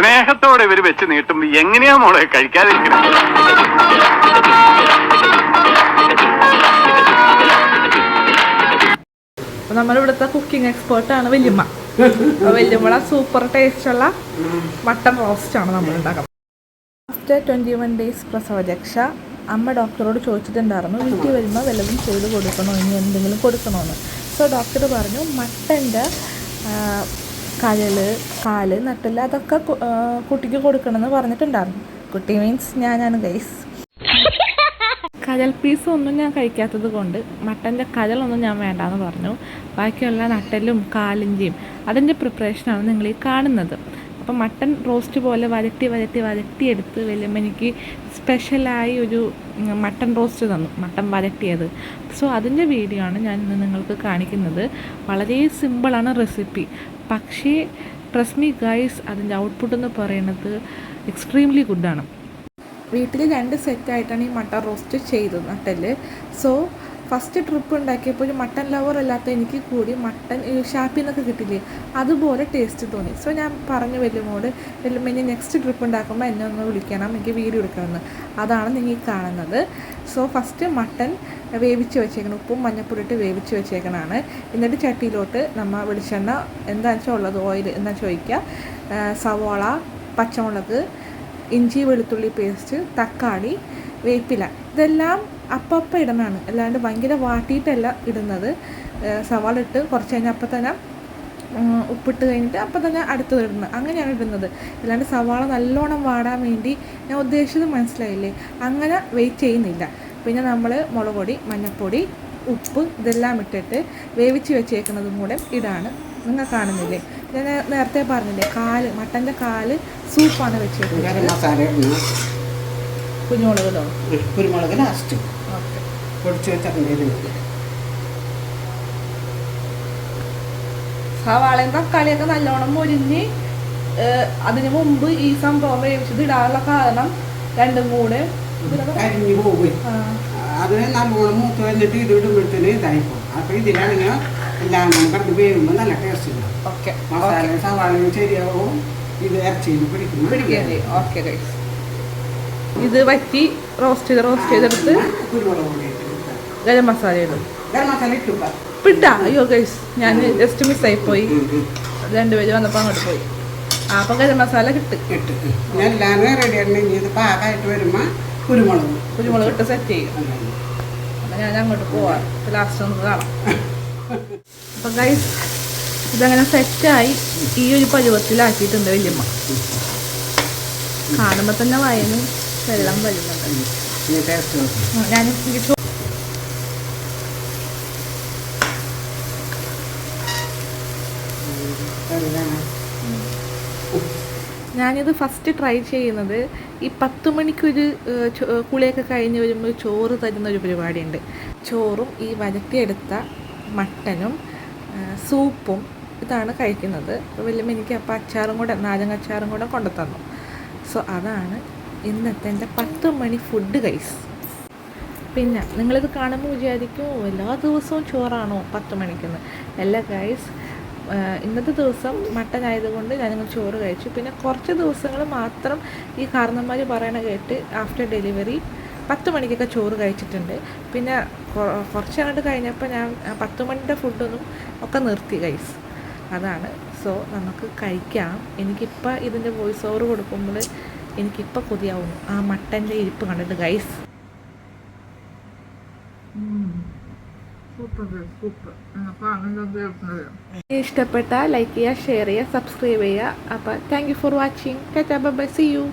സ്നേഹത്തോടെ ഇവര് വെച്ച് നീട്ടുമ്പോ എങ്ങനെയാ മോളെ കഴിക്കാതിരിക്കുന്നത്? നമ്മളിവിടുത്തെ കുക്കിംഗ് എക്സ്പേർട്ടാണ് വല്യമ്മ. വല്യമ്മയുടെ സൂപ്പർ ടേസ്റ്റുള്ള മട്ടൺ റോസ്റ്റാണ് നമ്മൾ ഉണ്ടാക്കുന്നത്. ആഫ്റ്റർ 21 days പ്രസവരക്ഷ അമ്മ ഡോക്ടറോട് ചോദിച്ചിട്ടുണ്ടായിരുന്നു വീട്ടിൽ വരുമ്പോൾ വല്ലതും ചെയ്ത് കൊടുക്കണോ, ഇനി എന്തെങ്കിലും കൊടുക്കണമെന്ന്. സോ ഡോക്ടർ പറഞ്ഞു മട്ടൻ്റെ കഴല്, കാല്, നട്ടില്ല അതൊക്കെ കുട്ടിക്ക് കൊടുക്കണമെന്ന് പറഞ്ഞിട്ടുണ്ടായിരുന്നു. കുട്ടി മീൻസ് ഞാനാണ് ഗൈസ്. കജൽ പീസൊന്നും ഞാൻ കഴിക്കാത്തത് കൊണ്ട് മട്ടൻ്റെ കജലൊന്നും ഞാൻ വേണ്ടാന്ന് പറഞ്ഞു. ബാക്കിയുള്ള നട്ടലും കാലിഞ്ചിയും അതിൻ്റെ പ്രിപ്പറേഷനാണ് നിങ്ങൾ ഈ കാണുന്നത്. അപ്പം മട്ടൺ റോസ്റ്റ് പോലെ വരട്ടിയെടുത്ത് വല്യമ്മ എനിക്ക് സ്പെഷ്യലായി ഒരു മട്ടൺ റോസ്റ്റ് തന്നു, മട്ടൺ വരട്ടിയത്. സോ അതിൻ്റെ വീഡിയോ ആണ് ഞാൻ ഇന്ന് നിങ്ങൾക്ക് കാണിക്കുന്നത്. വളരെ സിമ്പിളാണ് റെസിപ്പി, പക്ഷേ ട്രസ്റ്റ് മീ ഗൈസ് അതിൻ്റെ ഔട്ട്പുട്ട് എന്ന് പറയുന്നത് എക്സ്ട്രീംലി ഗുഡാണ്. വീട്ടിൽ 2 സെറ്റായിട്ടാണ് ഈ മട്ടൺ റോസ്റ്റ് ചെയ്തത് നട്ടല്. സോ ഫസ്റ്റ് ട്രിപ്പ് ഉണ്ടാക്കിയപ്പോൾ ഒരു മട്ടൺ ലവർ അല്ലാത്ത എനിക്ക് കൂടി മട്ടൺ ഷാപ്പിൽ നിന്നൊക്കെ കിട്ടില്ലേ അതുപോലെ ടേസ്റ്റ് തോന്നി. സോ ഞാൻ പറഞ്ഞു വല്യമ്മോട്, വല്യമ്മ ഇനി നെക്സ്റ്റ് ട്രിപ്പ് ഉണ്ടാക്കുമ്പോൾ എന്നെ ഒന്ന് വിളിക്കണം, എനിക്ക് വീഡിയോ എടുക്കണമെന്ന്. അതാണ് നിങ്ങൾ കാണുന്നത്. സോ ഫസ്റ്റ് മട്ടൺ വേവിച്ച് വെച്ചേക്കണം, ഉപ്പും മഞ്ഞപ്പൊടിയിട്ട് വേവിച്ച് വെച്ചേക്കണതാണ്. എന്നിട്ട് ചട്ടിയിലോട്ട് നമ്മൾ വെളിച്ചെണ്ണ എന്താണെന്ന് വെച്ചാൽ ഉള്ളത്, ഓയിൽ എന്താ ചോദിക്കുക, സവാള, പച്ചമുളക്, ഇഞ്ചി വെളുത്തുള്ളി പേസ്റ്റ്, തക്കാളി, വേപ്പില, ഇതെല്ലാം അപ്പം ഇടുന്നതാണ്, അല്ലാണ്ട് ഭയങ്കര വാട്ടിയിട്ടല്ല ഇടുന്നത്. സവാള ഇട്ട് കുറച്ച് കഴിഞ്ഞാൽ അപ്പം തന്നെ ഉപ്പിട്ട് കഴിഞ്ഞിട്ട് അപ്പം തന്നെ അടുത്തത് ഇടുന്നത്, അങ്ങനെയാണ് ഇടുന്നത്. അല്ലാണ്ട് സവാള നല്ലോണം വാടാൻ വേണ്ടി ഞാൻ ഉദ്ദേശിച്ചത് മനസ്സിലായില്ലേ, അങ്ങനെ വെയിറ്റ് ചെയ്യുന്നില്ല. പിന്നെ നമ്മൾ മുളക് പൊടി, മഞ്ഞൾപ്പൊടി, ഉപ്പ് ഇതെല്ലാം ഇട്ടിട്ട് വേവിച്ച് വെച്ചേക്കുന്നതും കൂടെ ഇടാണ്. നിങ്ങൾ കാണുന്നില്ലേ, ഞാൻ നേരത്തെ പറഞ്ഞില്ലേ മട്ടൻ്റെ കാല് സൂപ്പാണ് വെച്ചേക്കുന്നത്. കുരുമുളക് ലാസ്റ്റ് പൊടിച്ച് വെച്ചിട്ടുണ്ടെങ്കിൽ സവാളയും തക്കാളിയൊക്കെ നല്ലോണം മൊരിഞ്ഞ് അതിന് മുമ്പ് ഈ സംഭവം വേവിച്ചത് ഇടാനുള്ള കാരണം രണ്ടും കൂടെ അരിഞ്ഞു പോകും. അത് നല്ലോണം മൂത്ത് വന്നിട്ട് ഇത് ഇടുമ്പോഴത്തേന് ഇതായിപ്പോ. അപ്പൊ ഇതിലാണെങ്കിൽ എല്ലാം കിടന്ന് വേവുമ്പോൾ നല്ല ടേസ്റ്റ് ഉണ്ടാവും. മസാല സവാളയും ശരിയാവും, ഇത് ഇറച്ചിയിൽ പിടിക്കുന്നത്. ഓക്കെ ഗൈസ്, ഇത് വറ്റി റോസ്റ്റ് ചെയ്തെടുത്ത് കുരുമുളക് പൊടി, ഗരം മസാല ഇടും. ഗരം മസാല ഇട്ടാ അയ്യോ ഗൈസ്, ഞാൻ ജസ്റ്റ് മിസ്സായിപ്പോയി. 2 പേര് വന്നപ്പോൾ അങ്ങോട്ട് പോയി. അപ്പം ഗരം മസാല ഇട്ട് എല്ലാവരും റെഡി ആണെങ്കിൽ ഇത് പാകമായിട്ട് വരുമ്പോൾ കുരുമുളക് ഇട്ട് സെറ്റ് ചെയ്യും. അപ്പം ഞാൻ അങ്ങോട്ട് പോവാം, ലാസ്റ്റ് നമുക്ക് കാണാം. അപ്പം ഗൈസ് ഇതങ്ങനെ സെറ്റായി ഈ ഒരു പരുവത്തിലാക്കിയിട്ടുണ്ട് വല്യമ്മ. കാണുമ്പോൾ തന്നെ വയനും വെള്ളം വരുന്നുണ്ട്. ഞാനിത് ഫസ്റ്റ് ട്രൈ ചെയ്യുന്നത് ഈ 10 മണിക്കൊരു കുളിയൊക്കെ കഴിഞ്ഞ് വരുമ്പോൾ ചോറ് തരുന്നൊരു പരിപാടിയുണ്ട്. ചോറും ഈ വരട്ടിയെടുത്ത മട്ടനും സൂപ്പും ഇതാണ് കഴിക്കുന്നത്. വല്യമ്മ എനിക്ക് അപ്പോൾ അച്ചാറും കൂടെ, നാരങ്ങ അച്ചാറും കൂടെ കൊണ്ടു തന്നു. സോ അതാണ് ഇന്നത്തെ എൻ്റെ 10 മണി ഫുഡ് ഗൈസ്. പിന്നെ നിങ്ങളിത് കാണുമ്പോൾ വിചാരിക്കും എല്ലാ ദിവസവും ചോറാണോ 10 മണിക്കെന്ന്. അല്ല ഗൈസ്, ഇന്നത്തെ ദിവസം മട്ടൻ ആയതുകൊണ്ട് ഞാനിങ്ങനെ ചോറ് കഴിച്ചു. പിന്നെ കുറച്ച് ദിവസങ്ങൾ മാത്രം ഈ കാരണന്മാർ പറയണ കേട്ട് ആഫ്റ്റർ ഡെലിവറി 10 മണിക്കൊക്കെ ചോറ് കഴിച്ചിട്ടുണ്ട്. പിന്നെ കുറച്ച് അങ്ങോട്ട് കഴിഞ്ഞപ്പോൾ ഞാൻ 10 മണിൻ്റെ ഫുഡൊന്നും ഒക്കെ നിർത്തി ഗൈസ്. അതാണ്. സോ നമുക്ക് കഴിക്കാം. എനിക്കിപ്പോൾ ഇതിൻ്റെ വോയിസ് ഓവർ കൊടുക്കുമ്പോൾ എനിക്കിപ്പോൾ കൊതിയാവുന്നു ആ മട്ടൻ്റെ ഇരിപ്പ് കണ്ടിട്ട് ഗൈസ്. ഇഷ്ടപ്പെട്ടാൽ ലൈക്ക് ചെയ്യുക, ഷെയർ ചെയ്യുക, സബ്സ്ക്രൈബ് ചെയ്യുക. അപ്പോൾ thank you for watching. Tata bye bye, see U.